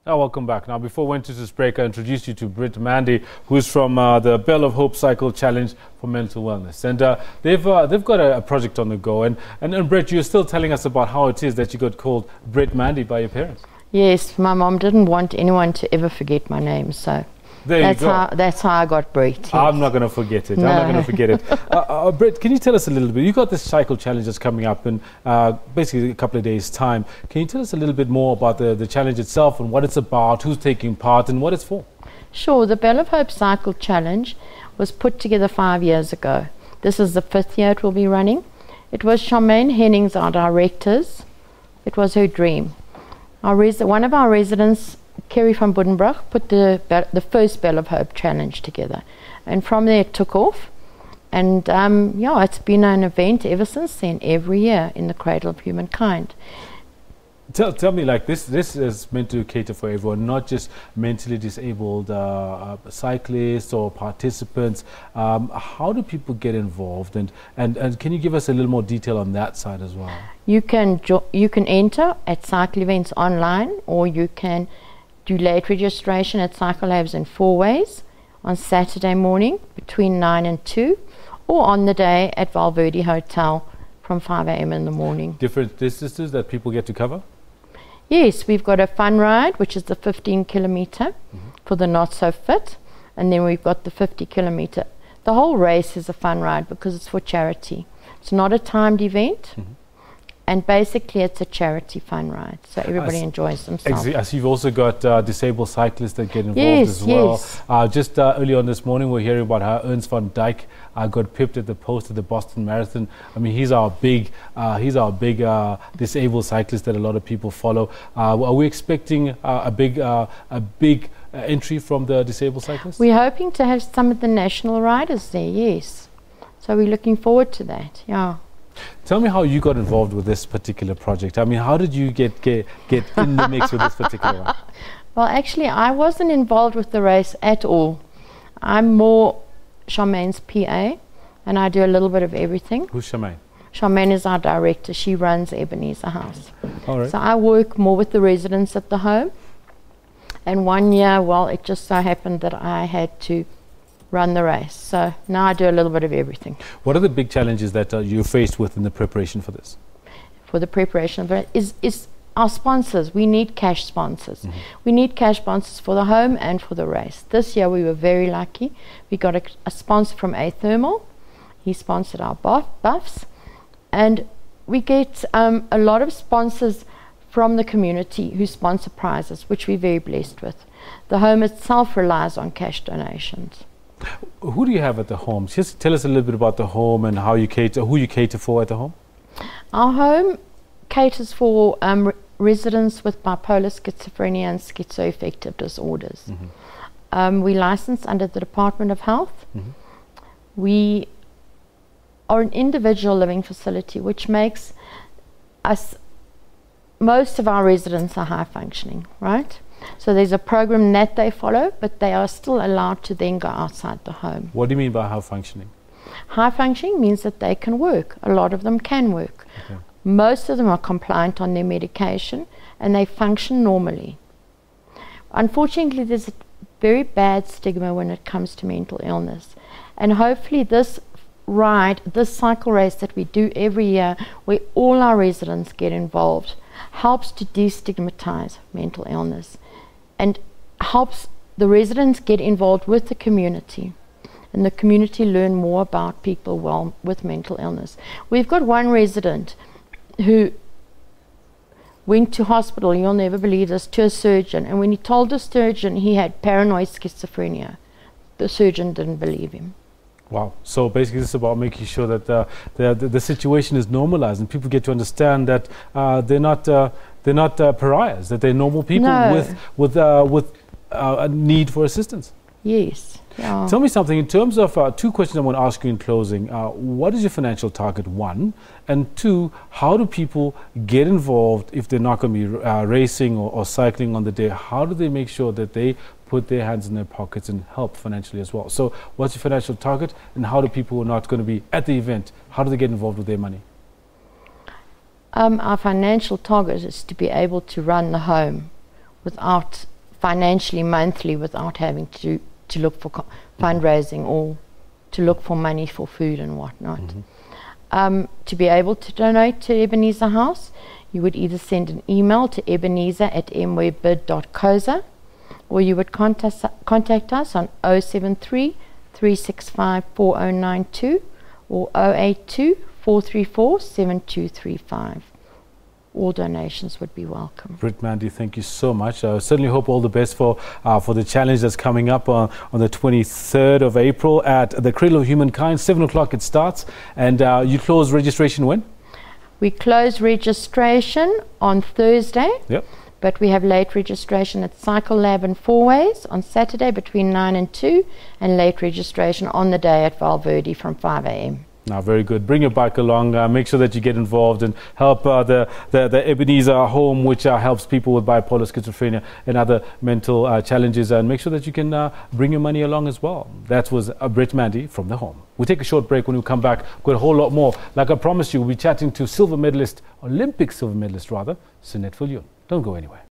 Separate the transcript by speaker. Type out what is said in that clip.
Speaker 1: Welcome back. Now, before we went to this break, I introduced you to Britt Mandy, who's from the Bell of Hope Cycle Challenge for Mental Wellness. And they've got a project on the go. And Britt, you're still telling us about how it is that you got called Britt Mandy by your parents.
Speaker 2: Yes, my mom didn't want anyone to ever forget my name, so that's how I got Britt. Yes.
Speaker 1: I'm not going to forget it. No. I'm not going to forget it. Britt, can you tell us a little bit? You've got this cycle challenge that's coming up in basically a couple of days' time. Can you tell us a little bit more about the challenge itself and what it's about, who's taking part and what it's for?
Speaker 2: Sure. The Bell of Hope Cycle Challenge was put together 5 years ago. This is the 5th year it will be running. It was Charmaine Hennings, our directors. It was her dream. One of our residents, Kerry van Buddenbroek, put the first Bell of Hope Challenge together. And from there it took off. And it's been an event ever since then, every year in the cradle of humankind.
Speaker 1: Tell me, like, this is meant to cater for everyone, not just mentally disabled cyclists or participants. How do people get involved, and can you give us a little more detail on that side as well?
Speaker 2: You can enter at cycle events online, or you can do late registration at Cycle Labs in 4 ways on Saturday morning between 9 and 2, or on the day at Valverde Hotel from 5 a.m. in the morning.
Speaker 1: Different distances that people get to cover?
Speaker 2: Yes, we've got a fun ride, which is the 15 kilometer for the not so fit, and then we've got the 50 kilometer. The whole race is a fun ride because it's for charity. It's not a timed event, and basically it's a charity fun ride, so everybody enjoys themselves.
Speaker 1: I see you've also got disabled cyclists that get involved as well. Yes. Just earlier on this morning, we're hearing about how Ernst van Dijk got pipped at the post at the Boston Marathon. I mean, he's our big disabled cyclist that a lot of people follow. Are we expecting a big entry from the disabled cyclists?
Speaker 2: We're hoping to have some of the national riders there, yes. So we're looking forward to that, yeah.
Speaker 1: Tell me how you got involved with this particular project. I mean, how did you get in the mix with this particular one?
Speaker 2: Well, actually, I wasn't involved with the race at all. I'm more Charmaine's PA, and I do a little bit of everything.
Speaker 1: Who's Charmaine?
Speaker 2: Charmaine is our director. She runs Ebenezer House.
Speaker 1: All right.
Speaker 2: So I work more with the residents at the home. And 1 year, well, it just so happened that I had to run the race. So now I do a little bit of everything.
Speaker 1: What are the big challenges that you're faced with in the preparation for this?
Speaker 2: For the preparation of it is our sponsors. We need cash sponsors. We need cash sponsors for the home and for the race. This year we were very lucky. We got a sponsor from A Thermal. He sponsored our buffs. And we get a lot of sponsors from the community who sponsor prizes, which we're very blessed with. The home itself relies on cash donations.
Speaker 1: Who do you have at the home? Just tell us a little bit about the home and how you who you cater for at the home.
Speaker 2: Our home caters for residents with bipolar schizophrenia and schizoaffective disorders. We license under the Department of Health. We are an individual living facility, which makes us, most of our residents are high functioning, right? So there's a program that they follow, but they are still allowed to then go outside the home.
Speaker 1: What do you mean by high functioning?
Speaker 2: High functioning means that they can work. A lot of them can work. Okay. Most of them are compliant on their medication and they function normally. Unfortunately, there's a very bad stigma when it comes to mental illness. And hopefully this cycle race that we do every year, where all our residents get involved, helps to destigmatize mental illness and helps the residents get involved with the community, and the community learn more about people with mental illness. We've got one resident who went to hospital, you'll never believe this, to a surgeon, and when he told the surgeon he had paranoid schizophrenia, the surgeon didn't believe him.
Speaker 1: Wow. So basically this is about making sure that the situation is normalized and people get to understand that they're not pariahs, that they're normal people with a need for assistance.
Speaker 2: Yes. Yeah.
Speaker 1: Tell me something, in terms of 2 questions I want to ask you in closing. What is your financial target, 1? And 2, how do people get involved if they're not going to be racing or cycling on the day? How do they make sure that they put their hands in their pockets and help financially as well? So what's your financial target, and how do people who are not going to be at the event, how do they get involved with their money?
Speaker 2: Our financial target is to be able to run the home without financially monthly without having to look for fundraising or to look for money for food and whatnot. To be able to donate to Ebenezer House, you would either send an email to ebenezer@mwebid.coza, or you would contact us on 073 365 4092 or 082 434 7235. All donations would be welcome.
Speaker 1: Britt Mandy, thank you so much. I certainly hope all the best for the challenge that's coming up on the 23rd of April at the Cradle of Humankind. 7 o'clock it starts. And you close registration when?
Speaker 2: We close registration on Thursday.
Speaker 1: Yep.
Speaker 2: But we have late registration at Cycle Lab and Fourways on Saturday between 9 and 2, and late registration on the day at Valverde from 5 a.m.
Speaker 1: Now, very good. Bring your bike along. Make sure that you get involved and help the Ebenezer Home, which helps people with bipolar, schizophrenia, and other mental challenges. And make sure that you can bring your money along as well. That was Britt Mandy from the Home. We'll take a short break. When we come back, we've got a whole lot more. Like I promised you, we'll be chatting to Olympic silver medalist, Sunette Viljoen. Don't go anywhere.